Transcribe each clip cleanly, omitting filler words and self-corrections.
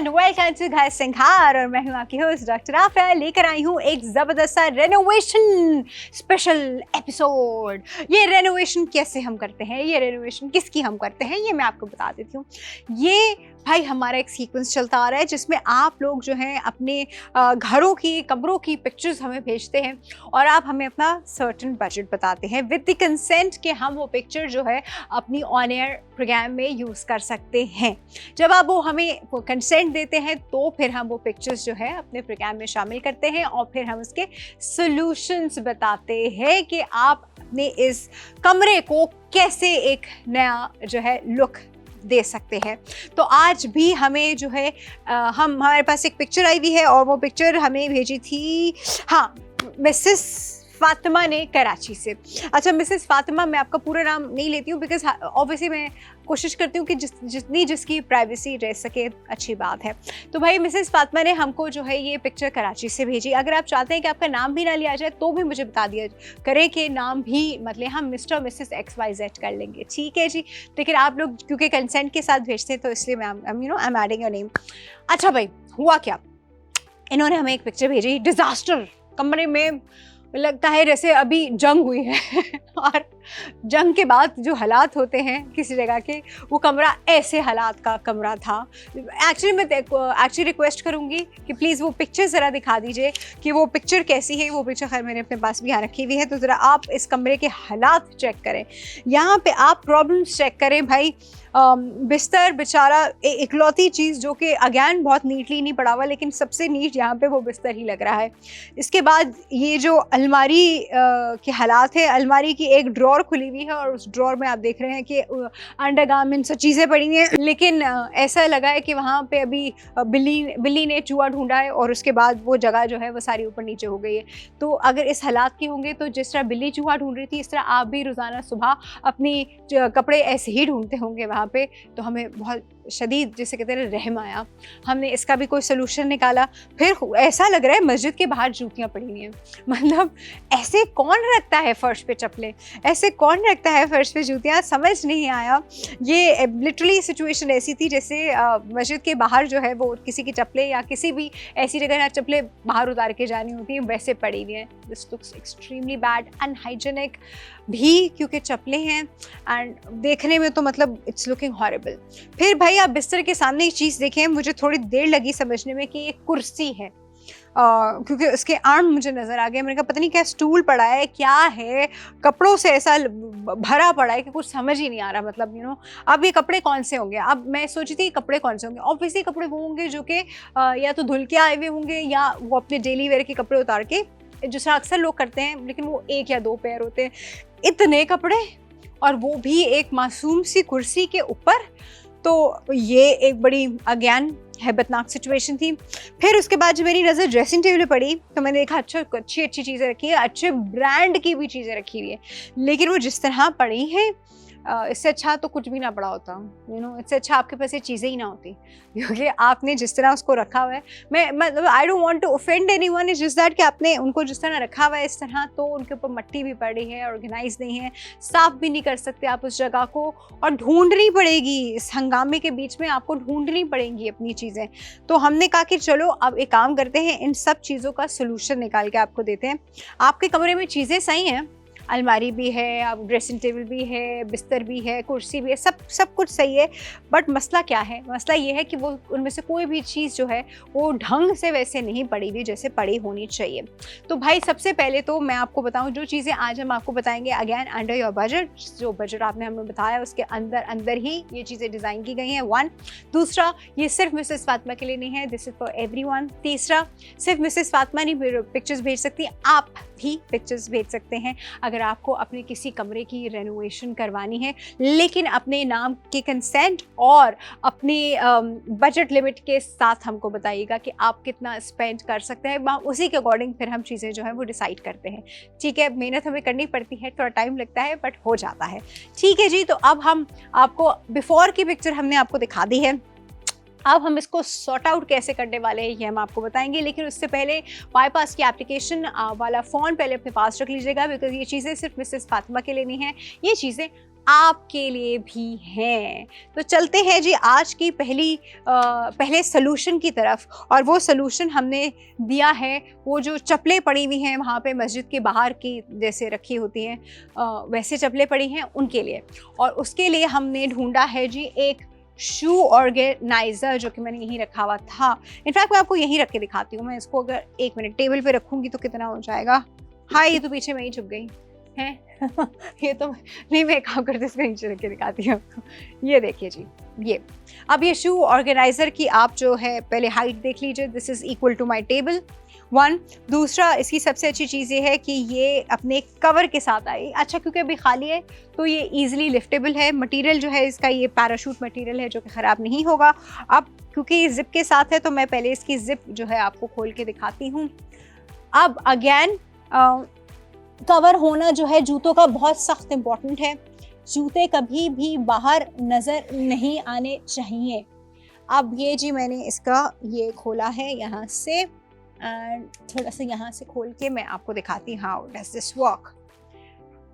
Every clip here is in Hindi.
वेलकम टू घर सिंघार और मैं हूँ आपकी होस्ट डॉक्टर आफिया। लेकर आई हूँ एक ज़बरदस्त सा रेनोवेशन स्पेशल एपिसोड। ये रेनोवेशन कैसे हम करते हैं, ये रेनोवेशन किसकी हम करते हैं, ये मैं आपको बता देती हूँ। ये भाई हमारा एक सीक्वेंस चलता आ रहा है जिसमें आप लोग जो हैं अपने घरों की, कमरों की पिक्चर्स हमें भेजते हैं और आप हमें अपना सर्टेन बजट बताते हैं विद द कंसेंट कि हम वो पिक्चर जो है अपनी ऑन एयर प्रोग्राम में यूज़ कर सकते हैं। जब आप वो हमें वो कंसेंट देते हैं तो फिर हम वो पिक्चर्स जो है अपने प्रोग्राम में शामिल करते हैं और फिर हम उसके सॉल्यूशंस बताते हैं कि आप अपने इस कमरे को कैसे एक नया जो है लुक दे सकते हैं। तो आज भी हमें जो है हमारे पास एक पिक्चर आई हुई है और वो पिक्चर हमें भेजी थी मिसेस फातिमा ने कराची से। अच्छा, मिसेस फातिमा, मैं आपका पूरा नाम नहीं लेती हूँ बिकॉज ऑब्वियसली मैं कोशिश करती हूँ कि जितनी जिसकी प्राइवेसी रह सके अच्छी बात है। तो भाई मिसेस फातिमा ने हमको जो है ये पिक्चर कराची से भेजी। अगर आप चाहते हैं कि आपका नाम भी ना लिया जाए तो भी मुझे बता दिया करें कि नाम भी मतलब हम मिस्टर मिसेस XYZ कर लेंगे, ठीक है जी। लेकिन आप लोग क्योंकि कंसेंट के साथ भेजते हैं तो इसलिए मैं I am adding your name. अच्छा भाई, हुआ क्या, इन्होंने हमें एक पिक्चर भेजी। डिज़ास्टर, कमरे में लगता है जैसे अभी जंग हुई है और जंग के बाद जो हालात होते हैं किसी जगह के, वो कमरा ऐसे हालात का कमरा था। एक्चुअली मैं एक्चुअली रिक्वेस्ट करूँगी कि प्लीज़ वो पिक्चर ज़रा दिखा दीजिए कि वो पिक्चर कैसी है। वो पिक्चर खैर मैंने अपने पास भी यहाँ रखी हुई है, तो ज़रा आप इस कमरे के हालात चेक करें, यहाँ पे आप प्रॉब्लम्स चेक करें। भाई बिस्तर बेचारा इकलौती चीज़ जो कि अगैन बहुत नीटली नहीं पड़ा हुआ, लेकिन सबसे नीट यहाँ पे वो बिस्तर ही लग रहा है। इसके बाद ये जो अलमारी के हालात है, अलमारी की एक ड्रॉर खुली हुई है और उस ड्रॉर में आप देख रहे हैं कि अंडरगारमेंट्स चीज़ें पड़ी हैं, लेकिन ऐसा लगा है कि वहाँ पे अभी बिल्ली ने चूहा ढूंढा है और उसके बाद वो जगह जो है वो सारी ऊपर नीचे हो गई है। तो अगर इस हालात के होंगे तो जिस तरह बिल्ली चूहा ढूंढ रही थी, इस तरह आप भी रोज़ाना सुबह अपनी कपड़े ऐसे ही ढूंढते होंगे वहाँ पे। तो हमें बहुत शदीद, जिसे कहते हैं, रहम आया। हमने इसका भी कोई सलूशन निकाला। फिर ऐसा लग रहा है मस्जिद के बाहर जूतियाँ पड़ी हुई हैं। मतलब ऐसे कौन रखता है फर्श पे चप्पलें, ऐसे कौन रखता है फर्श पे जूतियाँ, समझ नहीं आया। ये लिटरली सिचुएशन ऐसी थी जैसे मस्जिद के बाहर जो है वो किसी की चप्पलें या किसी भी ऐसी जगह जहाँ चप्पलें बाहर उतार के जानी होती हैं वैसे पड़ी हुई हैं। This looks extremely bad, unhygienic भी क्योंकि चप्पलें हैं एंड देखने में तो मतलब इट्स लुकिंग हॉरिबल। फिर भाई आप बिस्तर के सामने एक चीज़ देखें, मुझे थोड़ी देर लगी समझने में कि ये कुर्सी है, क्योंकि उसके आर्म मुझे नज़र आ गए। मैंने कहा पता नहीं क्या स्टूल पड़ा है, क्या है, कपड़ों से ऐसा भरा पड़ा है कि कुछ समझ ही नहीं आ रहा। मतलब अब ये कपड़े कौन से होंगे। अब मैं सोची थी कपड़े कौन से होंगे, ऑब्वियसली कपड़े वो होंगे जो कि या तो धुल के आए हुए होंगे या वो अपने डेली वेयर के कपड़े उतार के, जिस तरह अक्सर लोग करते हैं, लेकिन वो 1 या 2 पेयर होते हैं। इतने कपड़े और वो भी एक मासूम सी कुर्सी के ऊपर, तो ये एक बड़ी अज्ञान हैबतनाक सिचुएशन थी। फिर उसके बाद जब मेरी नज़र ड्रेसिंग टेबल पे पड़ी तो मैंने देखा अच्छी अच्छी चीज़ें रखी हैं, अच्छे ब्रांड की भी चीज़ें रखी हुई है, लेकिन वो जिस तरह पड़ी हैं इससे अच्छा तो कुछ भी ना पड़ा होता। इससे अच्छा आपके पास ये चीज़ें ही ना होती, क्योंकि आपने जिस तरह उसको रखा हुआ है, मैं मतलब I don't want to offend anyone, is just that कि आपने उनको जिस तरह रखा हुआ है इस तरह, तो उनके ऊपर मट्टी भी पड़ रही है, ऑर्गेनाइज नहीं है, साफ भी नहीं कर सकते आप उस जगह को, और ढूंढनी पड़ेगी इस हंगामे के बीच में, आपको ढूंढनी पड़ेंगी अपनी चीज़ें। तो हमने कहा कि चलो अब एक काम करते हैं, इन सब चीज़ों का सोल्यूशन निकाल के आपको देते हैं। आपके कमरे में चीज़ें सही हैं, अलमारी भी है, अब ड्रेसिंग टेबल भी है, बिस्तर भी है, कुर्सी भी है, सब कुछ सही है, बट मसला क्या है, मसला ये है कि वो उनमें से कोई भी चीज़ जो है वो ढंग से वैसे नहीं पड़ी हुई जैसे पड़ी होनी चाहिए। तो भाई सबसे पहले तो मैं आपको बताऊं, जो चीज़ें आज हम आपको बताएंगे अगेन अंडर योर बजट, जो बजट आपने हमें बताया उसके अंदर ही ये चीज़ें डिज़ाइन की गई हैं। 1, दूसरा, ये सिर्फ मिसेस फातिमा के लिए नहीं है, दिस इज़ फॉर एवरीवन। तीसरा, सिर्फ मिसेस फातिमा नहीं पिक्चर्स भेज सकती, आप भी पिक्चर्स भेज सकते हैं अगर आपको अपने किसी कमरे की रेनोवेशन करवानी है, लेकिन अपने नाम के कंसेंट और अपने बजट लिमिट के साथ हमको बताइएगा कि आप कितना स्पेंड कर सकते हैं। उसी के अकॉर्डिंग फिर हम चीज़ें जो है वो डिसाइड करते हैं, ठीक है। मेहनत हमें करनी पड़ती है, थोड़ा टाइम लगता है, बट हो जाता है, ठीक है जी। तो अब हम आपको बिफोर की पिक्चर हमने आपको दिखा दी है, अब हम इसको सॉर्ट आउट कैसे करने वाले हैं ये हम आपको बताएंगे, लेकिन उससे पहले बाईपास की एप्लीकेशन वाला फ़ोन पहले अपने पास रख लीजिएगा, बिकॉज ये चीज़ें सिर्फ मिसेस फातिमा के लिए नहीं है, ये चीज़ें आपके लिए भी हैं। तो चलते हैं जी आज की पहले सोल्यूशन की तरफ, और वो सोल्यूशन हमने दिया है वो जो चप्पलें पड़ी हुई हैं वहाँ पे मस्जिद के बाहर की जैसे रखी होती हैं वैसे चप्पलें पड़ी हैं उनके लिए। और उसके लिए हमने ढूंढा है जी एक शू ऑर्गेनाइज़र जो कि मैंने यहीं रखा हुआ था। इनफैक्ट मैं आपको यहीं रख के दिखाती हूँ। मैं इसको अगर 1 मिनट टेबल पे रखूँगी तो कितना हो जाएगा। हाँ, ये तो पीछे मैं ही छुप गई है। ये तो नहीं, मैं काम करते इसको नीचे रख के दिखाती हूँ आपको। ये देखिए जी, ये अब ये शू ऑर्गेनाइज़र की आप जो है पहले हाइट देख लीजिए। This is equal to my table 1। दूसरा, इसकी सबसे अच्छी चीज़ ये है कि ये अपने कवर के साथ आई। अच्छा, क्योंकि अभी खाली है तो ये ईजिली लिफ्टेबल है। मटेरियल जो है इसका ये पैराशूट मटेरियल है जो कि ख़राब नहीं होगा। अब क्योंकि ये ज़िप के साथ है तो मैं पहले इसकी ज़िप जो है आपको खोल के दिखाती हूँ। अब अगेन कवर होना जो है जूतों का बहुत सख्त इम्पॉर्टेंट है। जूते कभी भी बाहर नज़र नहीं आने चाहिए। अब ये जी मैंने इसका ये खोला है यहाँ से, एंड थोड़ा सा यहाँ से खोल के मैं आपको दिखाती हूँ how does this work.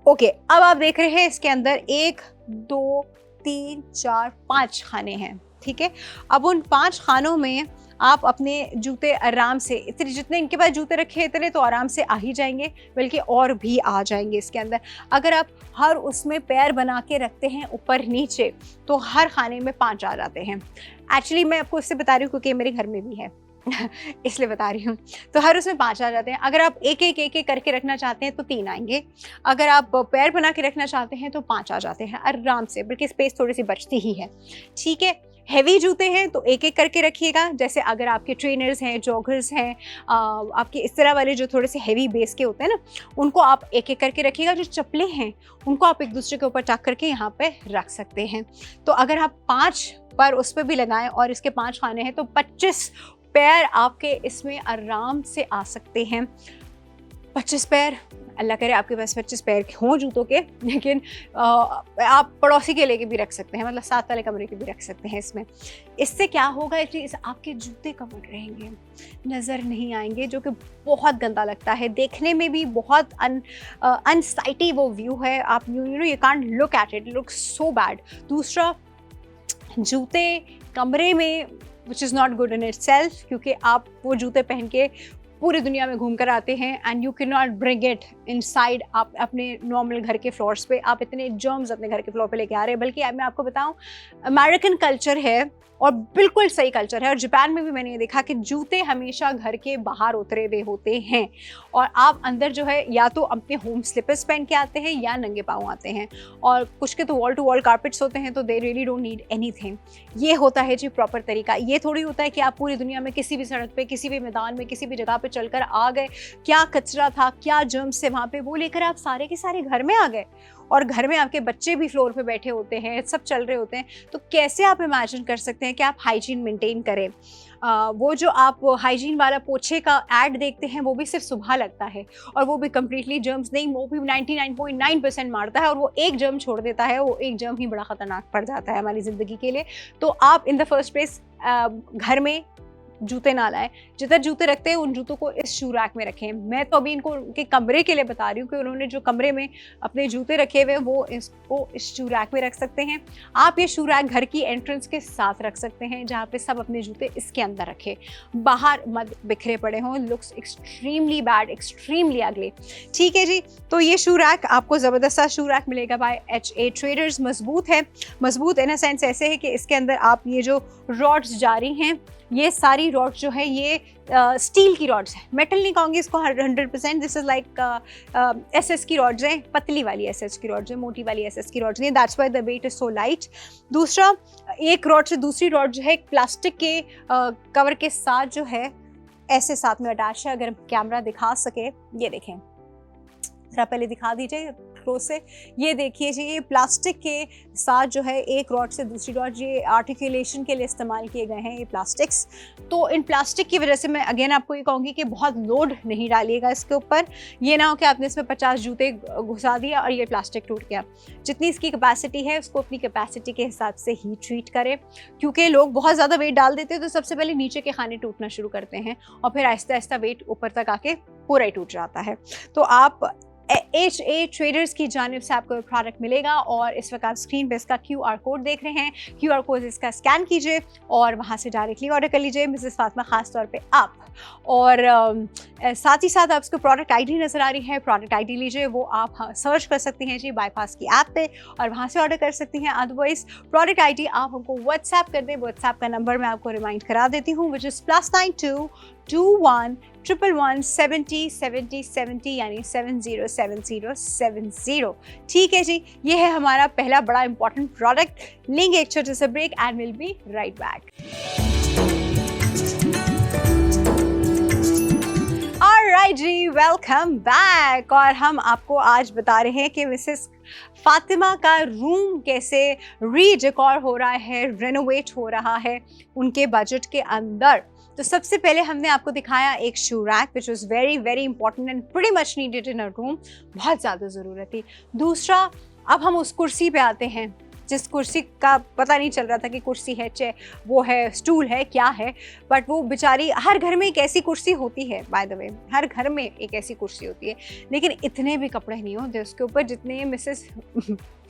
Okay, अब आप देख रहे हैं इसके अंदर 1 2 3 4 5 खाने हैं, ठीक है। अब उन 5 खानों में आप अपने जूते आराम से, इतने जितने इनके पास जूते रखे हैं इतने तो आराम से आ ही जाएंगे, बल्कि और भी आ जाएंगे इसके अंदर। अगर आप हर उसमें पैर बना के रखते हैं ऊपर नीचे तो हर खाने में 5 आ जाते हैं। एक्चुअली मैं आपको इससे बता रही हूँ क्योंकि मेरे घर में भी है इसलिए बता रही हूँ। तो हर उसमें 5 आ जाते हैं। अगर आप एक एक करके रखना चाहते हैं तो 3 आएंगे। अगर आप पैर बना के रखना चाहते हैं तो 5 आ जाते हैं आराम से, बल्कि स्पेस थोड़ी सी बचती ही है, ठीक है। हैवी जूते हैं तो एक एक करके रखिएगा। जैसे अगर आपके ट्रेनर्स हैं, जॉगर्स हैं, आपके इस तरह वाले जो थोड़े से हैवी बेस के होते हैं ना, उनको आप एक एक करके रखिएगा। जो चप्पलें हैं उनको आप एक दूसरे के ऊपर टक करके यहाँ पे रख सकते हैं। तो अगर आप 5 पर उस पर भी लगाएं और इसके 5 खाने हैं तो 25 पैर आपके इसमें आराम से आ सकते हैं। 25 पैर, अल्लाह करे आपके पास 25 पैर हों जूतों के, लेकिन आप पड़ोसी के लेके भी रख सकते हैं, मतलब साथ वाले कमरे के भी रख सकते हैं इसमें। इससे क्या होगा, एटलीस्ट आपके जूते कवर रहेंगे, नज़र नहीं आएंगे, जो कि बहुत गंदा लगता है देखने में भी, बहुत अनसाइटी वो व्यू है। आप you know you can't look at it, look so bad. दूसरा, जूते कमरे में which is not good in it self, क्योंकि आप वो जूते पहन के पूरी दुनिया में घूम कर आते हैं and you can not bring it inside आप अपने नॉर्मल घर के फ्लोर्स पे। आप इतने जर्म्स अपने घर के फ्लोर पे लेके आ रहे हैं। बल्कि मैं आपको बताऊं, अमेरिकन कल्चर है और बिल्कुल सही कल्चर है, और जापान में भी मैंने ये देखा कि जूते हमेशा घर के बाहर उतरे हुए होते हैं और आप अंदर जो है या तो अपने होम स्लिपर्स पहन के आते हैं या नंगे पाँव आते हैं। और कुछ के तो वॉल टू वॉल कारपेट्स होते हैं तो they really don't need anything. ये होता है जी प्रॉपर तरीका। ये थोड़ी होता है कि आप पूरी दुनिया में किसी भी सड़क पे, किसी भी मैदान में, किसी भी जगह पे चलकर आ गए, क्या कचरा था, क्या जर्म्स थे वहाँ पे, वो लेकर आप सारे के सारे घर में आ गए, और घर में आपके बच्चे भी फ्लोर पे बैठे होते हैं, सब चल रहे होते हैं। तो कैसे आप इमेजिन कर सकते हैं कि आप हाइजीन मेंटेन करें। वो जो आप हाइजीन वाला पोछे का ऐड देखते हैं वो भी सिर्फ सुबह लगता है, और वो भी कम्प्लीटली जर्म्स नहीं, वो भी 99.9% मारता है, और वो एक जर्म छोड़ देता है। वो एक जर्म ही बड़ा खतरनाक पड़ जाता है हमारी ज़िंदगी के लिए। तो आप इन द फर्स्ट प्लेस घर में जूते ना लाएं। जिधर जूते रखते हैं उन जूतों को इस शू रैक में रखें। मैं तो अभी इनको उनके कमरे के लिए बता रही हूँ कि उन्होंने जो कमरे में अपने जूते रखे हुए वो इसको इस शू रैक में रख सकते हैं। आप ये शू रैक घर की एंट्रेंस के साथ रख सकते हैं, जहाँ पे सब अपने जूते इसके अंदर रखें, बाहर मत बिखरे पड़े हों। लुक्स एक्सट्रीमली बैड, एक्सट्रीमली अगले, ठीक है जी। तो ये शू रैक आपको ज़बरदस्त सा शू रैक मिलेगा बाय HA ट्रेडर्स। मजबूत है, मजबूत इन अ सेंस ऐसे है कि इसके अंदर आप ये जो रॉड्स जारी हैं, ये सारी रॉड्स जो है ये स्टील की रॉड्स हैं, मेटल नहीं कहूँगी इसको 100%। दिस इज़ लाइक SS की रॉड्स हैं, पतली वाली SS की रॉड्स हैं, मोटी वाली SS की रॉड्स नहीं, that's why the weight is so light. दूसरा, एक रॉड से दूसरी रॉड जो है एक प्लास्टिक के कवर के साथ जो है ऐसे साथ में अटैच है। अगर कैमरा दिखा सके, ये देखें, जरा पहले दिखा दीजिए क्लोज से। ये देखिए जी, ये प्लास्टिक के साथ जो है एक रॉड से दूसरी रॉड, ये आर्टिकुलेशन के लिए इस्तेमाल किए गए हैं ये प्लास्टिक्स। तो इन प्लास्टिक की वजह से मैं अगेन आपको ये कहूँगी कि बहुत लोड नहीं डालिएगा इसके ऊपर। ये ना हो कि आपने इसमें 50 जूते घुसा दिया और ये प्लास्टिक टूट गया। जितनी इसकी कैपेसिटी है उसको अपनी कैपेसिटी के हिसाब से ही ट्रीट करें, क्योंकि लोग बहुत ज़्यादा वेट डाल देते हैं तो सबसे पहले नीचे के खाने टूटना शुरू करते हैं और फिर आहिस्ता आहिस्ता वेट ऊपर तक आके पूरा ही टूट जाता है। तो आप HA ट्रेडर्स की जानिब से आपको प्रोडक्ट मिलेगा और इस वक्त आप स्क्रीन पे इसका QR कोड देख रहे हैं। QR कोड इसका स्कैन कीजिए और वहाँ से डायरेक्टली ऑर्डर कर लीजिए मिसेस फातिमा, ख़ास तौर पे आप। और साथ ही साथ आप उसको प्रोडक्ट आईडी नज़र आ रही है, प्रोडक्ट आईडी लीजिए, वो आप सर्च कर सकती हैं जी बाईपास की ऐप पे और वहाँ से ऑर्डर कर सकती हैं। अदरवाइज प्रोडक्ट आईडी आप हमको व्हाट्सएप कर दें। व्हाट्सएप का नंबर मैं आपको रिमाइंड करा देती हूँ, विच इज़ +92 21 111 70 70 70 यानी 707070। ठीक है जी, ये है हमारा पहला बड़ा इंपॉर्टेंट प्रोडक्ट। लेंगे एक छोटे से break and will be right back. Alright जी, वेलकम बैक। और हम आपको आज बता रहे हैं कि मिसेस फातिमा का रूम कैसे रीडेकोर हो रहा है, रेनोवेट हो रहा है उनके बजट के अंदर। तो सबसे पहले हमने आपको दिखाया एक shoe rack which was very very important and pretty much needed in a room, बहुत ज़्यादा ज़रूरत थी। दूसरा, अब हम उस कुर्सी पे आते हैं जिस कुर्सी का पता नहीं चल रहा था कि कुर्सी है, वो है, स्टूल है, क्या है, बट वो बेचारी, हर घर में एक ऐसी कुर्सी होती है, बाय द वे हर घर में एक ऐसी कुर्सी होती है, लेकिन इतने भी कपड़े नहीं होते उसके ऊपर जितने मिसेस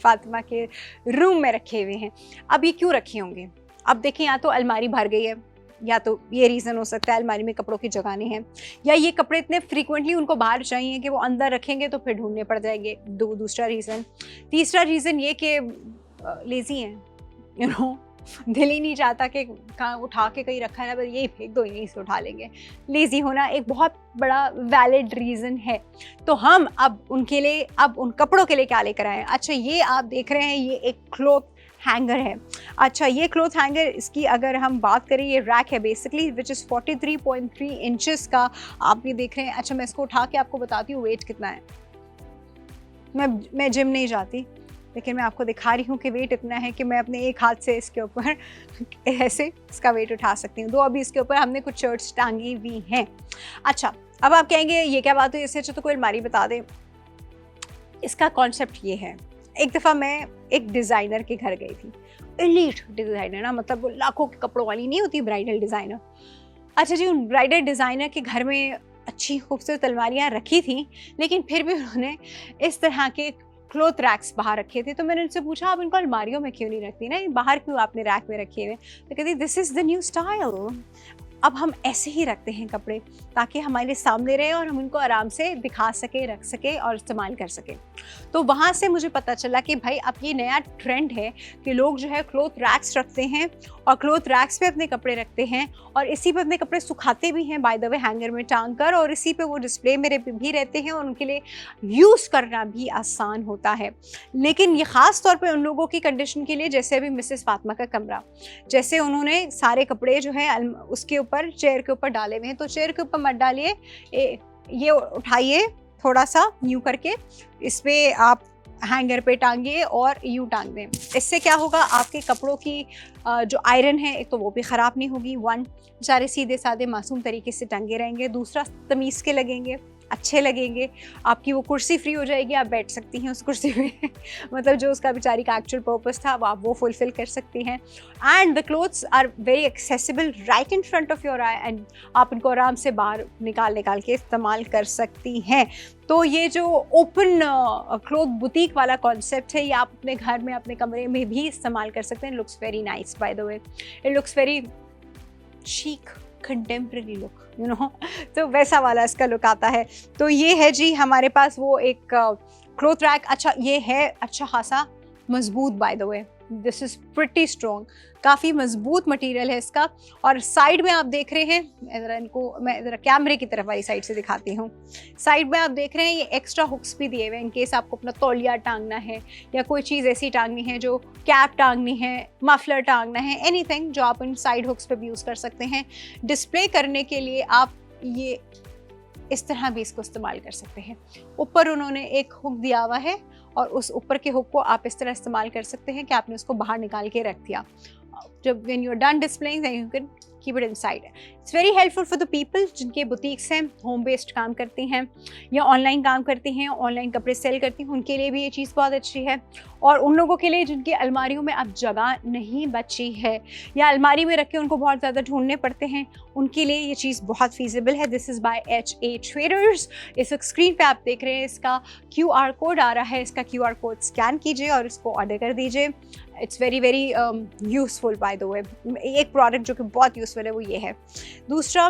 फातिमा के रूम में रखे हुए हैं। अब ये क्यों रखे होंगे? अब देखिए, या तो अलमारी भर गई है, या तो ये रीज़न हो सकता है अलमारी में कपड़ों की जगह नहीं है, या ये कपड़े इतने फ्रीक्वेंटली उनको बाहर चाहिए कि वो अंदर रखेंगे तो फिर ढूंढने पड़ जाएंगे। दूसरा रीज़न। तीसरा रीज़न ये कि लेज़ी हैं, यू नो, दिल ही नहीं चाहता कि कहाँ उठा के कहीं रखा है ना, बस यही फेंक दो, यहीं से उठा लेंगे। लेज़ी होना एक बहुत बड़ा वैलिड रीज़न है। तो हम अब उनके लिए, अब उन कपड़ों के लिए क्या लेकर आए हैं? अच्छा, ये आप देख रहे हैं, ये एक क्लॉथ हैंगर है। अच्छा, ये क्लॉथ हैंगर, इसकी अगर हम बात करें, ये रैक है बेसिकली विच इज़ 43.3 इंचेस का, आप ये देख रहे हैं। अच्छा, मैं इसको उठा के आपको बताती हूँ वेट कितना है। मैं जिम नहीं जाती, लेकिन मैं आपको दिखा रही हूँ कि वेट इतना है कि मैं अपने एक हाथ से इसके ऊपर ऐसे इसका वेट उठा सकती हूँ। दो अभी इसके ऊपर हमने कुछ शर्ट्स टांगी हुई हैं। अच्छा, अब आप कहेंगे ये क्या बात हुई, इससे अच्छा तो कोई अलमारी बता दे। इसका कॉन्सेप्ट ये है, एक दफ़ा मैं एक डिज़ाइनर के घर गई थी, एलीट डिज़ाइनर ना, मतलब वो लाखों के कपड़ों वाली नहीं होती, ब्राइडल डिज़ाइनर। अच्छा जी, उन ब्राइडल डिज़ाइनर के घर में अच्छी खूबसूरत अलमारियाँ रखी थी, लेकिन फिर भी उन्होंने इस तरह के क्लॉथ रैक्स बाहर रखे थे। तो मैंने उनसे पूछा, आप इनको अलमारियों में क्यों नहीं रखती ना, बाहर क्यों आपने रैक में रखे हुए? तो कहती, this is the new style. अब हम ऐसे ही रखते हैं कपड़े ताकि हमारे सामने रहे और हम उनको आराम से दिखा सके, रख सके और इस्तेमाल कर सके। तो वहाँ से मुझे पता चला कि भाई अब ये नया ट्रेंड है कि लोग जो है क्लॉथ रैक्स रखते हैं और क्लॉथ रैक्स पे अपने कपड़े रखते हैं और इसी पे अपने कपड़े सुखाते भी हैं, बाय द वे हैंगर में टांग कर, और इसी पे वो डिस्प्ले मेरे पे भी रहते हैं और उनके लिए यूज़ करना भी आसान होता है। लेकिन ये ख़ास तौर पे उन लोगों की कंडीशन के लिए, जैसे अभी मिसेस फातिमा का कमरा, जैसे उन्होंने सारे कपड़े जो है उसके ऊपर, चेयर के ऊपर डाले हुए हैं, तो चेयर के ऊपर मत डालिए, ये उठाइए थोड़ा सा न्यू करके, इस पे आप हैंगर पे टांगिए और यूँ टांग दें। इससे क्या होगा, आपके कपड़ों की जो आयरन है, एक तो वो भी ख़राब नहीं होगी, वन, बेचारे सीधे साधे मासूम तरीके से टंगे रहेंगे, दूसरा तमीज़ के लगेंगे, अच्छे लगेंगे, आपकी वो कुर्सी फ्री हो जाएगी, आप बैठ सकती हैं उस कुर्सी पे मतलब जो उसका बेचारी का एक्चुअल पर्पस था वो आप वो फुलफिल कर सकती हैं। And the clothes are very accessible right in front of your eye, and आप इनको आराम से बाहर निकाल के इस्तेमाल कर सकती हैं। तो ये जो ओपन क्लोथ बुटीक वाला कॉन्सेप्ट है, ये आप अपने घर में, अपने कमरे में भी इस्तेमाल कर सकते हैं। Looks very nice, bye the way, it looks very chic, contemporary look, you know, तो वैसा वाला इसका लुक आता है। तो ये है जी हमारे पास वो एक क्लॉथ रैक। अच्छा, ये है अच्छा खासा मजबूत, bye the way, this is pretty strong, काफ़ी मजबूत मटेरियल है इसका। और साइड में आप देख रहे हैं, ज़रा इनको मैं ज़रा कैमरे की तरफ वाली साइड से दिखाती हूँ। साइड में आप देख रहे हैं ये एक्स्ट्रा हुक्स भी दिए हुए हैं, इन केस आपको अपना तौलिया टांगना है या कोई चीज़ ऐसी टांगनी है, जो कैप टांगनी है, मफलर टांगना है, एनीथिंग जो आप इन साइड हुक्स पे भी यूज़ कर सकते हैं। डिस्प्ले करने के लिए आप ये इस तरह भी इसको इस्तेमाल कर सकते हैं। ऊपर उन्होंने एक हुक दिया हुआ है और उस ऊपर के हुक को आप इस तरह इस्तेमाल कर सकते हैं कि आपने उसको बाहर निकाल के रख दिया। जब when you are done displaying, then you can keep it inside. It's very helpful for the people जिनके बुटीक्स हैं, होम बेस्ड काम करती हैं या ऑनलाइन काम करती हैं, ऑनलाइन कपड़े सेल करती हैं, उनके लिए भी ये चीज़ बहुत अच्छी है। और उन लोगों के लिए जिनकी अलमारियों में अब जगह नहीं बची है या अलमारी में रख के उनको बहुत ज़्यादा ढूंढने पड़ते हैं, उनके लिए ये चीज़ बहुत फीजिबल है। This is by HA Traders। इस वक्त स्क्रीन पे आप देख रहे हैं, इसका QR कोड आ रहा है, इसका QR कोड स्कैन कीजिए और इसको ऑर्डर कर दीजिए। It's very very useful bye the वे। एक प्रोडक्ट जो कि बहुत यूज़फुल है वो ये है। दूसरा,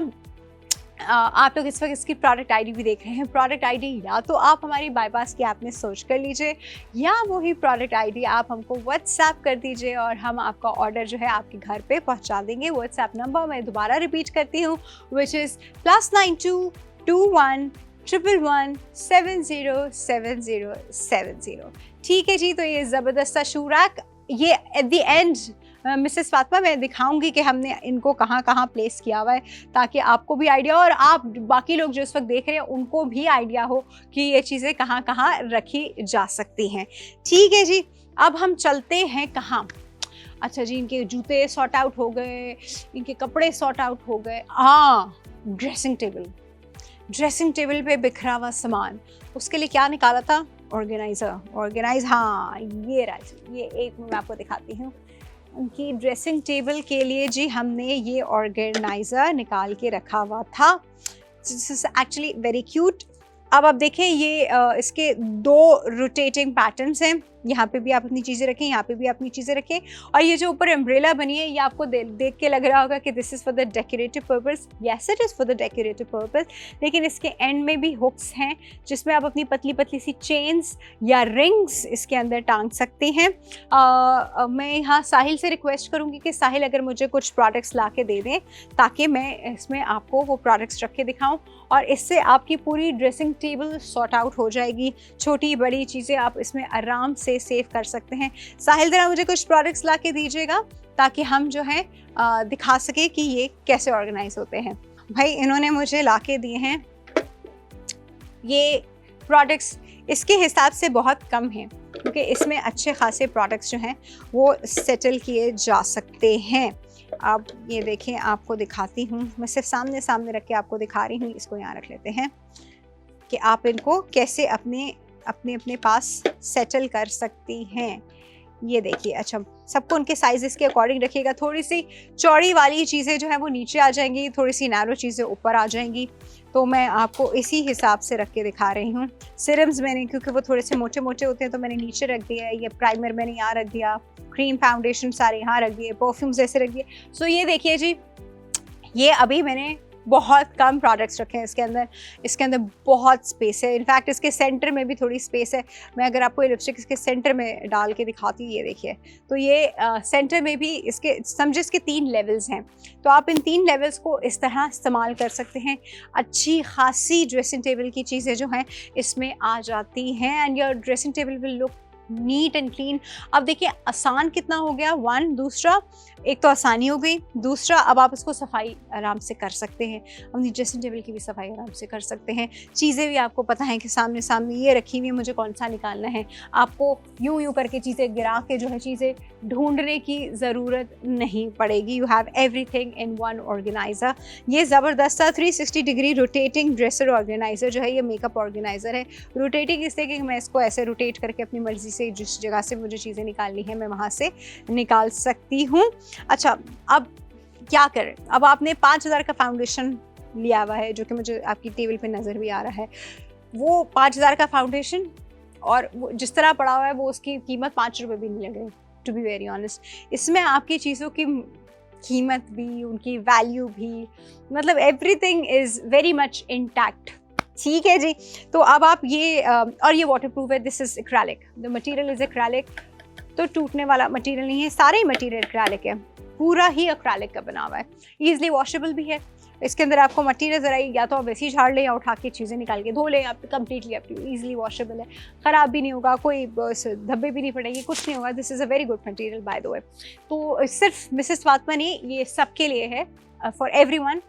आप लोग इस वक्त इसकी प्रोडक्ट आईडी भी देख रहे हैं। प्रोडक्ट आईडी या तो आप हमारी बाईपास की ऐप में सर्च कर लीजिए या वही प्रोडक्ट आईडी आप हमको व्हाट्सएप कर दीजिए और हम आपका ऑर्डर जो है आपके घर पे पहुंचा देंगे। व्हाट्सएप नंबर मैं दोबारा रिपीट करती हूँ, विच इज़ +92 21 111 707070। ठीक है जी, तो ये ज़बरदस्त सा शू रैक, ये at the end Mrs Fatima मैं दिखाऊंगी कि हमने इनको कहाँ कहाँ प्लेस किया हुआ है, ताकि आपको भी आइडिया और आप बाकी लोग जो इस वक्त देख रहे हैं उनको भी आइडिया हो कि ये चीज़ें कहाँ कहाँ रखी जा सकती हैं। ठीक है जी, अब हम चलते हैं कहाँ। अच्छा जी, इनके जूते सॉर्ट आउट हो गए, इनके कपड़े सॉर्ट आउट हो गए। हाँ, ड्रेसिंग टेबल पे बिखरा हुआ सामान, उसके लिए क्या निकाला था? ऑर्गेनाइज़र। हाँ, ये एक मैं आपको दिखाती हूँ। उनकी ड्रेसिंग टेबल के लिए जी हमने ये ऑर्गेनाइज़र निकाल के रखा हुआ था। This is actually very cute. अब आप देखें, ये इसके 2 रोटेटिंग पैटर्न्स हैं। यहाँ पे भी आप अपनी चीज़ें रखें, यहाँ पे भी अपनी चीज़ें रखें। और ये जो ऊपर एम्ब्रेला बनी है, ये आपको देख के लग रहा होगा कि this is for the decorative purpose. Yes, it is for the decorative purpose, लेकिन इसके एंड में भी हुक्स हैं जिसमें आप अपनी पतली पतली सी चेन्स या रिंग्स इसके अंदर टांग सकते हैं। मैं यहाँ साहिल से रिक्वेस्ट करूँगी कि साहिल अगर मुझे कुछ प्रोडक्ट्स ला के दे दें ताकि मैं इसमें आपको वो प्रोडक्ट्स रख के दिखाऊँ, और इससे आपकी पूरी ड्रेसिंग टेबल सॉर्ट आउट हो जाएगी। छोटी बड़ी चीज़ें आप इसमें आराम से सेव कर सकते हैं। साहिल ज़रा मुझे कुछ प्रोडक्ट्स ला के दीजिएगा ताकि हम जो है दिखा सके कि ये कैसे ऑर्गेनाइज होते हैं। भाई इन्होंने मुझे ला के दिए हैं ये प्रोडक्ट्स, इसके हिसाब से बहुत कम हैं क्योंकि इसमें अच्छे खासे प्रोडक्ट्स जो हैं वो सेटल किए जा सकते हैं। अब ये देखें, आपको दिखाती हूँ, मैं सिर्फ सामने रख के आपको दिखा रही हूँ। इसको यहाँ रख लेते हैं कि आप इनको कैसे अपने पास सेटल कर सकती हैं। ये देखिए, अच्छा सबको उनके साइज़ के अकॉर्डिंग रखिएगा। थोड़ी सी चौड़ी वाली चीज़ें जो है वो नीचे आ जाएंगी, थोड़ी सी नैरो चीज़ें ऊपर आ जाएंगी। तो मैं आपको इसी हिसाब से रख के दिखा रही हूँ। सिरम्स मैंने, क्योंकि वो थोड़े से मोटे मोटे होते हैं, तो मैंने नीचे रख दिया है। ये प्राइमर मैंने यहाँ रख दिया, क्रीम फाउंडेशन सारे यहाँ रख दिए, परफ्यूम्स ऐसे रख दिए। सो ये देखिए जी, ये अभी मैंने बहुत कम प्रोडक्ट्स रखे हैं इसके अंदर बहुत स्पेस है। इनफैक्ट इसके सेंटर में भी थोड़ी स्पेस है। मैं अगर आपको ये लिपस्टिक इसके सेंटर में डाल के दिखाती हूँ, ये देखिए, तो ये सेंटर में भी इसके समझे इसके 3 लेवल्स हैं। तो आप इन 3 लेवल्स को इस तरह इस्तेमाल कर सकते हैं। अच्छी खासी ड्रेसिंग टेबल की चीज़ें जो हैं इसमें आ जाती हैं and your dressing table will look neat and clean. अब देखिए आसान कितना हो गया, 1, दूसरा एक तो आसानी हो गई, दूसरा अब आप इसको सफाई आराम से कर सकते हैं, अपनी ड्रेसिंग टेबल की भी सफाई आराम से कर सकते हैं। चीज़ें भी आपको पता है कि सामने ये रखी हुई है, मुझे कौन सा निकालना है। आपको यूं करके चीज़ें गिरा के जो है चीज़ें ढूंढने की ज़रूरत नहीं पड़ेगी। You have everything in one organiser. ये ज़बरदस्त 360 डिग्री रोटेटिंग ड्रेसर ऑर्गेनाइज़र जो है, ये मेकअप ऑर्गेनाइज़र है। रोटेटिंग इसलिए कि मैं इसको ऐसे रोटेट करके अपनी मर्ज़ी से जिस जगह से मुझे चीज़ें निकालनी है मैं वहाँ से निकाल सकती हूँ। अच्छा, अब क्या करें? अब आपने 5000 का फाउंडेशन लिया हुआ है, जो कि मुझे आपकी टेबल पे नज़र भी आ रहा है। वो 5000 का फाउंडेशन और वो जिस तरह पड़ा हुआ है वो उसकी कीमत 5 रुपये भी नहीं लग रही, टू बी वेरी ऑनेस्ट। इसमें आपकी चीज़ों की कीमत भी, उनकी वैल्यू भी, मतलब everything is very much intact. ठीक है जी, तो अब आप ये और ये वाटरप्रूफ है। This is acrylic, the material is acrylic, तो टूटने वाला मटेरियल नहीं है, सारे ही मटेरियल एक्रेलिक है, पूरा ही एक्रेलिक का बना हुआ है। ईजिली वॉशेबल भी है। इसके अंदर आपको मट्टी नजर आई, या तो आप वैसे ही झाड़ लें या उठा के चीज़ें निकाल के धो लें, आप कम्प्लीटली अपनी ईजिली वॉशेबल है, ख़राब भी नहीं होगा, कोई धब्बे भी नहीं पड़ेंगे, कुछ नहीं होगा। This is a very good material by the वे। तो सिर्फ मिसेस फातिमा नहीं, ये सबके लिए है, फॉर एवरीवन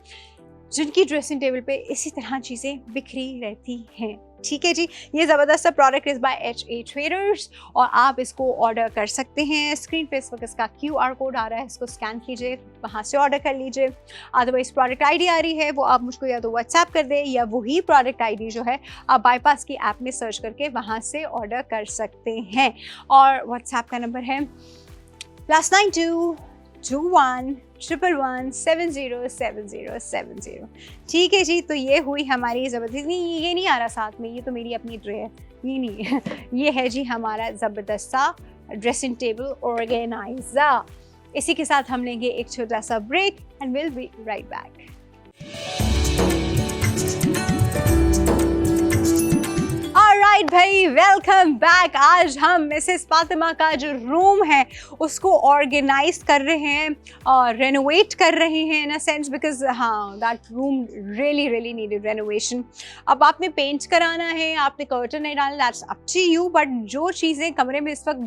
जिनकी ड्रेसिंग टेबल पे इसी तरह चीज़ें बिखरी रहती हैं। ठीक है जी। ये ज़बरदस्त सा product is by HA traders और आप इसको ऑर्डर कर सकते हैं। स्क्रीन पे इस वक्त इसका QR कोड आ रहा है, इसको स्कैन कीजिए, वहाँ से ऑर्डर कर लीजिए। अदरवाइज प्रोडक्ट ID आ रही है, वो आप मुझको या तो व्हाट्सएप कर दें या वही प्रोडक्ट ID जो है आप बाईपास की ऐप में सर्च करके वहाँ से ऑर्डर कर सकते हैं। और व्हाट्सएप का नंबर है +922111707070। ठीक है जी। तो ये हुई हमारी ज़बरदस्त, नहीं ये नहीं आ रहा साथ में, ये तो मेरी अपनी ट्रे है, ये नहीं ये है जी हमारा ज़बरदस्त सा ड्रेसिंग टेबल ऑर्गेनाइजर। इसी के साथ हम लेंगे एक छोटा सा break and will be right back. Alright भाई, वेलकम बैक। आज हम मिसेस फातिमा का जो रूम है उसको ऑर्गेनाइज कर रहे हैं और रेनोवेट कर रहे हैं इन अ सेंस, बिकॉज हाँ that room really needed renovation. अब आपने पेंट कराना है, आपने कर्टन नहीं डालना, that's up to you, but जो चीज़ें कमरे में इस वक्त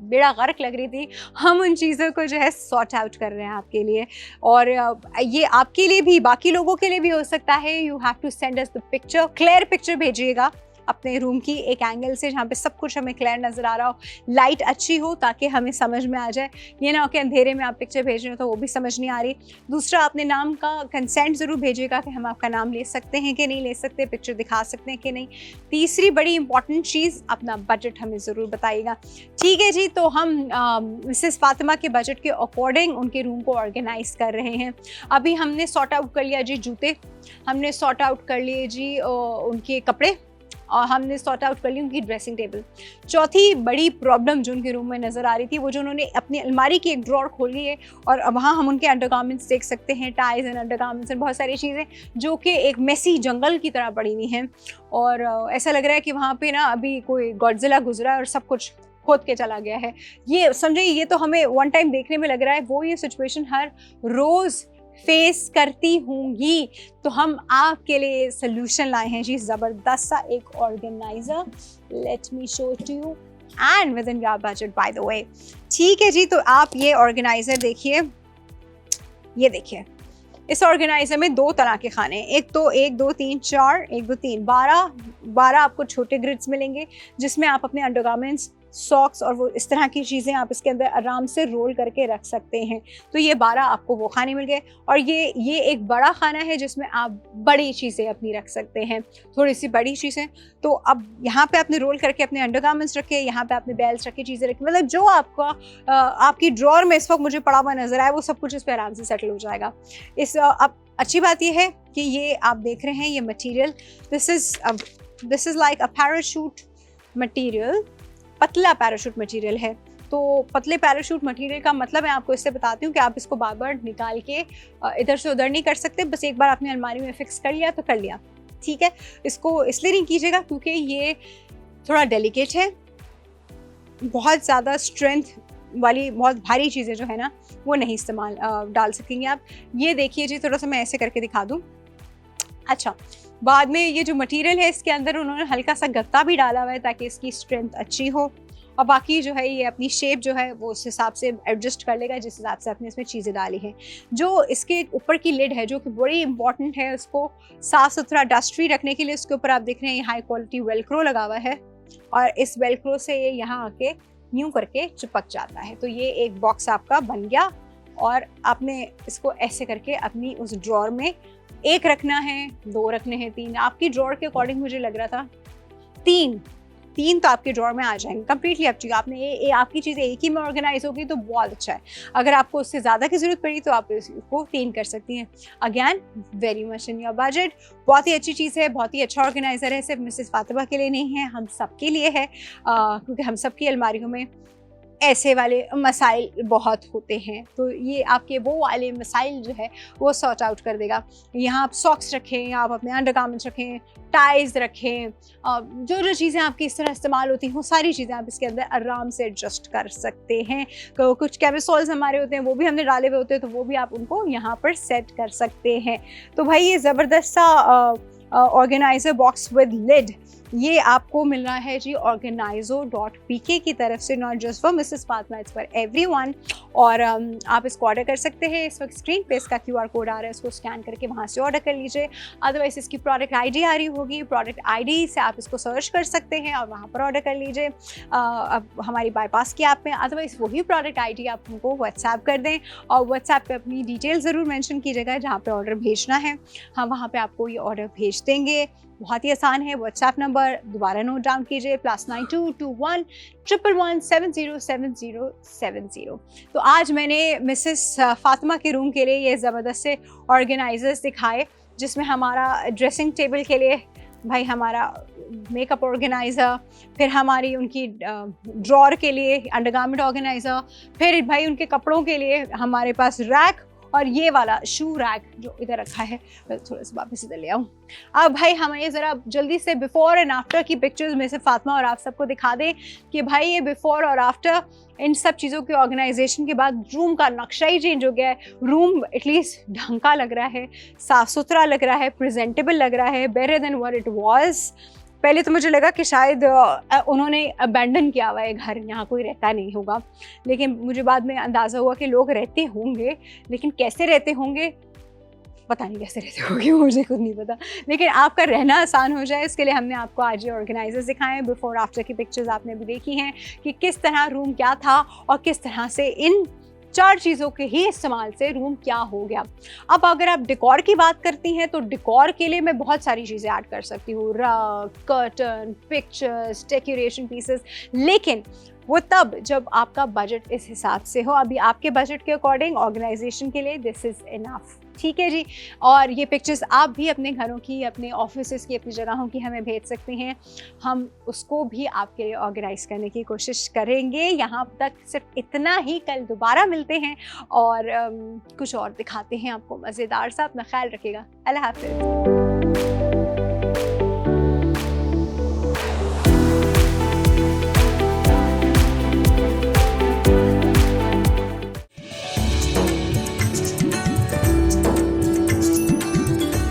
बेड़ा गर्क लग रही थी, हम उन चीज़ों को जो है सॉर्ट आउट कर रहे हैं आपके लिए। और ये आपके लिए भी, बाकी लोगों के लिए भी हो सकता है। You have to send us the picture, clear picture भेजिएगा अपने रूम की, एक एंगल से जहाँ पे सब कुछ हमें क्लियर नज़र आ रहा हो, लाइट अच्छी हो ताकि हमें समझ में आ जाए। ये ना हो कि अंधेरे में आप पिक्चर भेज रहे हो तो वो भी समझ नहीं आ रही। दूसरा, अपने नाम का कंसेंट ज़रूर भेजिएगा कि हम आपका नाम ले सकते हैं कि नहीं ले सकते, पिक्चर दिखा सकते हैं कि नहीं। तीसरी बड़ी इंपॉर्टेंट चीज़, अपना बजट हमें ज़रूर बताइएगा। ठीक है जी। तो हम मिसेस फातिमा के बजट के अकॉर्डिंग उनके रूम को ऑर्गेनाइज कर रहे हैं। अभी हमने सॉर्ट आउट कर लिया जी जूते, हमने सॉर्ट आउट कर लिए जी उनके कपड़े, और हमने सॉर्ट आउट कर ली उनकी ड्रेसिंग टेबल। चौथी बड़ी प्रॉब्लम जो उनके रूम में नज़र आ रही थी, वो जो उन्होंने अपनी अलमारी की एक ड्रॉर खोली है और वहाँ हम उनके अंडरगारमेंट्स देख सकते हैं, टाइज एंड अंडरगारमेंट्स एंड बहुत सारी चीज़ें जो कि एक मेसी जंगल की तरह पड़ी हुई हैं। और ऐसा लग रहा है कि वहाँ पे ना अभी कोई गॉडजिला गुजरा है और सब कुछ खोद के चला गया है। ये समझे, ये तो हमें वन टाइम देखने में लग रहा है, वो ये सिचुएशन हर रोज़ फेस करती होंगी। तो हम आपके लिए सोल्यूशन लाए हैं जी, ज़बरदस्त सा एक organiser. Let me show to you and within your budget by the way. ठीक है जी। तो आप ये ऑर्गेनाइजर देखिए, ये देखिए, इस ऑर्गेनाइजर में दो तरह के खाने हैं। एक तो 1 2 3 4, 1 2 3 12 आपको छोटे ग्रिड्स मिलेंगे जिसमें आप अपने अंडरगारमेंट्स, सॉक्स और वो इस तरह की चीज़ें आप इसके अंदर आराम से रोल करके रख सकते हैं। तो ये 12 आपको वो खाने मिल गए। और ये एक बड़ा खाना है जिसमें आप बड़ी चीज़ें अपनी रख सकते हैं, थोड़ी सी बड़ी चीज़ें। तो अब यहाँ पे आपने रोल करके अपने अंडरगारमेंट्स रखे, यहाँ पे आपने बेल्ट रखे, चीज़ें रखी, मतलब जो आपका आपकी ड्रॉर में इस वक्त मुझे पड़ा हुआ नजर आए वो सब कुछ इस पर आराम से सेटल हो जाएगा। अब अच्छी बात ये है कि ये आप देख रहे हैं, ये material this is like a parachute material, पतला पैराशूट मटेरियल है। तो पतले पैराशूट मटेरियल का मतलब मैं आपको इससे बताती हूँ कि आप इसको बार बार निकाल के इधर से उधर नहीं कर सकते, बस एक बार आपने अलमारी में फिक्स कर लिया तो कर लिया। ठीक है, इसको इसलिए नहीं कीजिएगा क्योंकि ये थोड़ा डेलिकेट है, बहुत ज़्यादा स्ट्रेंथ वाली बहुत भारी चीज़ें जो है ना वो नहीं इस्तेमाल डाल सकेंगे आप। ये देखिए जी, थोड़ा सा मैं ऐसे करके दिखा दूँ। अच्छा, बाद में ये जो मटेरियल है इसके अंदर उन्होंने हल्का सा गत्ता भी डाला हुआ है ताकि इसकी स्ट्रेंथ अच्छी हो, और बाकी जो है ये अपनी शेप जो है वो उस हिसाब से एडजस्ट कर लेगा जिस हिसाब से आपने इसमें चीज़ें डाली हैं। जो इसके ऊपर की लिड है जो कि बड़ी इंपॉर्टेंट है, उसको साफ़ सुथरा डस्ट फ्री रखने के लिए उसके ऊपर आप देख रहे हैं हाई क्वालिटी वेलक्रो लगा हुआ है, और इस वेलक्रो से ये यहाँ आके यूँ करके चिपक जाता है। तो ये एक बॉक्स आपका बन गया, और आपने इसको ऐसे करके अपनी उस ड्रॉर में एक रखना है, 2 रखने हैं, 3, आपकी ड्रॉर के अकॉर्डिंग मुझे लग रहा था 3 तो आपके ड्रॉर में आ जाएंगे कंप्लीटली। आपने आपकी चीज़ें एक ही में ऑर्गेनाइज होगी तो बहुत अच्छा है। अगर आपको उससे ज़्यादा की ज़रूरत पड़ी तो आप इसको 3 कर सकती हैं। Again very much in your budget. बहुत ही अच्छी चीज़ है, बहुत ही अच्छा ऑर्गेनाइज़र है। सिर्फ मिसेस फातिमा के लिए नहीं है, हम सब के लिए है, क्योंकि हम सब की अलमारियों में ऐसे वाले मसाइल बहुत होते हैं। तो ये आपके वो वाले मसाइल जो है वो सॉर्ट आउट कर देगा। यहाँ आप सॉक्स रखें, आप अपने अंडरगारमेंट्स रखें, टाइज रखें, जो चीज़ें आपकी इस तरह इस्तेमाल होती हैं वो सारी चीज़ें आप इसके अंदर आराम से एडजस्ट कर सकते हैं। कुछ कैमिसोल्स हमारे होते हैं वो भी हमने डाले हुए होते हैं, तो वो भी आप उनको यहाँ पर सेट कर सकते हैं। तो भाई ये ज़बरदस्त सा ऑर्गेनाइजर बॉक्स विद लिड ये आपको मिल रहा है जी organizo.pk की तरफ से, not just for Mrs Fatima, it's for everyone. और आप इसको ऑर्डर कर सकते हैं। इस वक्त स्क्रीन पे इसका QR कोड आ रहा है, उसको स्कैन करके वहाँ से ऑर्डर कर लीजिए। अदरवाइज इसकी प्रोडक्ट ID आ रही होगी, प्रोडक्ट ID से आप इसको सर्च कर सकते हैं और वहाँ पर ऑर्डर कर लीजिए अब हमारी बाईपास की ऐप में। अदरवाइज वही प्रोडक्ट ID आप हमको व्हाट्सएप कर दें और व्हाट्सएप पे अपनी डिटेल ज़रूर मेंशन कीजिएगा जहाँ पे ऑर्डर भेजना है, हम वहाँ पे आपको ये ऑर्डर भेज देंगे। बहुत ही आसान है। व्हाट्सएप नंबर दोबारा नोट डाउन कीजिए, +9221 111 707070। तो आज मैंने मिसेस फातिमा के रूम के लिए ये ज़बरदस्त से ऑर्गेनाइजर्स दिखाए, जिसमें हमारा ड्रेसिंग टेबल के लिए भाई हमारा मेकअप ऑर्गेनाइज़र, फिर हमारी उनकी ड्रॉर के लिए अंडरगारमेंट ऑर्गेनाइज़र, फिर भाई उनके कपड़ों के लिए हमारे पास रैक, और ये वाला शू रैक जो इधर रखा है, मैं थोड़ा सा वापस इधर ले आऊँ। अब भाई हमें ज़रा जल्दी से बिफ़ोर एंड आफ्टर की पिक्चर्स में से फातिमा और आप सबको दिखा दें कि भाई ये बिफ़ोर और आफ्टर इन सब चीज़ों के ऑर्गेनाइजेशन के बाद रूम का नक्शा ही चेंज हो गया है। रूम एटलीस्ट ढंग का लग रहा है, साफ़ सुथरा लग रहा है, प्रेजेंटेबल लग रहा है, better than what it was. पहले तो मुझे लगा कि शायद उन्होंने अबैंडन किया हुआ है घर, यहाँ कोई रहता नहीं होगा, लेकिन मुझे बाद में अंदाज़ा हुआ कि लोग रहते होंगे, लेकिन कैसे रहते होंगे पता नहीं, कैसे रहते होंगे मुझे खुद नहीं पता। लेकिन आपका रहना आसान हो जाए इसके लिए हमने आपको आज ये ऑर्गेनाइजर्स दिखाए हैं। बिफोर आफ्टर की पिक्चर्स आपने भी देखी हैं कि किस तरह रूम क्या था और किस तरह से इन 4 चीज़ों के ही इस्तेमाल से रूम क्या हो गया। अब अगर आप डेकोर की बात करती हैं तो डेकोर के लिए मैं बहुत सारी चीज़ें ऐड कर सकती हूँ, रग, कर्टन, पिक्चर्स, डेकोरेशन पीसेस, लेकिन वो तब जब आपका बजट इस हिसाब से हो। अभी आपके बजट के अकॉर्डिंग ऑर्गेनाइजेशन के लिए दिस इज़ इनफ, ठीक है जी। और ये पिक्चर्स आप भी अपने घरों की, अपने ऑफिस की, अपनी जगहों की हमें भेज सकते हैं, हम उसको भी आपके लिए ऑर्गेनाइज करने की कोशिश करेंगे। यहाँ तक सिर्फ इतना ही, कल दोबारा मिलते हैं और कुछ और दिखाते हैं आपको मज़ेदार सा। अपना ख्याल रखिएगा, अल्लाह हाफ़िज़।